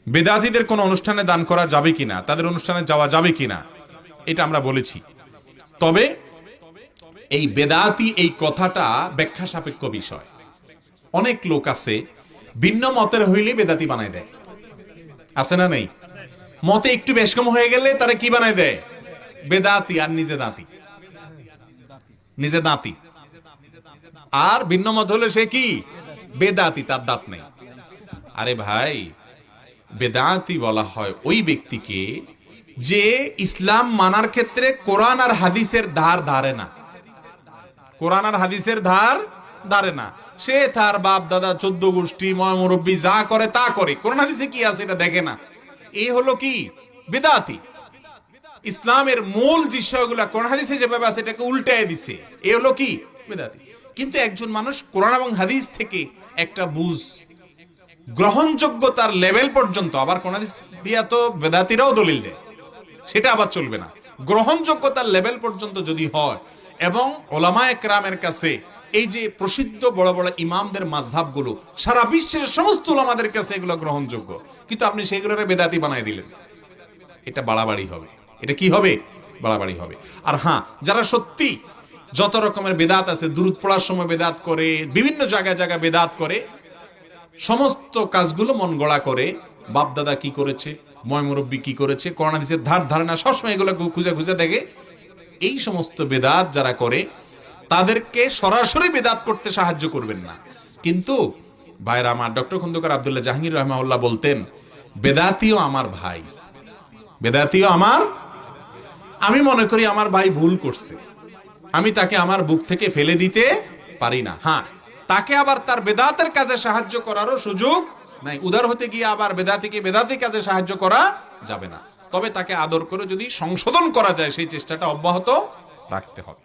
বেদাতীদের কোনো অনুষ্ঠানে দান করা যাবে কিনা, তাদের অনুষ্ঠানে যাওয়া যাবে কিনা, এটা আমরা বলেছি। তবে এই বেদাতি এই কথাটা ব্যাখ্যা সাপেক্ষ বিষয়। অনেক লোক আছে ভিন্ন মতের হইলে বেদাতি বানায় দেয়, আছে না নেই? মতে একটু বেশ কম হয়ে গেলে তারা কি বানায় দেয়? বেদাতি। আর নিজে দাঁতি, নিজে দাঁতি। আর ভিন্ন মত হলে সে কি? বেদাতি, তার দাঁত নেই। আরে ভাই, বেদাতি বলা হয় ওই ব্যক্তিকে যে ইসলাম মানার ক্ষেত্রে কোরআন আর হাদিসের ধার ধারে না। কোরআন আর হাদিসের ধার ধারে না। সে তার বাপ দাদা 14 গোষ্ঠী ময় মুরব্বী যা করে তা করে, কোরআন হাদিসে কি আছে এটা দেখে না। এই হলো কি? বেদাতি। ইসলামের মূল বিষয়গুলা কোরআন হাদিসে যেভাবে আছে এটাকে উল্টায় দিছে, এ হলো কি? বেদাতি। কিন্তু একজন মানুষ কোরআন এবং হাদিস থেকে একটা বুঝ গ্রহণযোগ্যতার লেভেল পর্যন্ত, আবার কোরআন হাদিস দিয়া তো বেদাতিরাও দলিল দেয়, সেটা আবার চলবে না। গ্রহণযোগ্যতার লেভেল পর্যন্ত যদি হয় এবং ওলামায়ে কেরামের কাছে এই যে প্রসিদ্ধ বড় বড় ইমামদের মাযহাবগুলো সারা বিশ্বের সমস্ত ওলামাদের কাছে এগুলো গ্রহণযোগ্য, কিন্তু আপনি সেগুলোরে বেদাতি বানায় দিলেন, এটা বাড়াবাড়ি হবে। এটা কি হবে? বাড়াবাড়ি হবে। আর হ্যাঁ, যারা সত্যি যত রকমের বেদাত আছে, দুরূদ পড়ার সময় বেদাত করে, বিভিন্ন জায়গায় জায়গায় বেদাত করে, সমস্ত কাজগুলো মন গড়া করে, বাপ দাদা কি করেছে, ময় মুরব্বী কি করেছে, কোরআন হাদিসের ধার ধারণা সবসময় এগুলো খুঁজে খুঁজে দেখে, এই সমস্ত বেদাত যারা করে তাদেরকে সরাসরি বেদাত করতে সাহায্য করবেন না। কিন্তু ভাইরা আমার, ডক্টর খন্দকার আব্দুল্লাহ জাহাঙ্গীর রাহমাহুল্লাহ বলতেন, বেদাতিও আমার ভাই, বেদাতিও আমার। আমি মনে করি আমার ভাই ভুল করছে, আমি তাকে আমার বুক থেকে ফেলে দিতে পারি না। হ্যাঁ, তাকে আবার তার বেদাতের কাজে সাহায্য করারও সুযোগ নাই। উদার হতে গিয়ে আবার বেদাতিকে বেদাতি কাজে সাহায্য করা যাবে না। তবে তাকে আদর করে যদি সংশোধন করা যায়, সেই চেষ্টাটা অব্যাহত রাখতে হবে।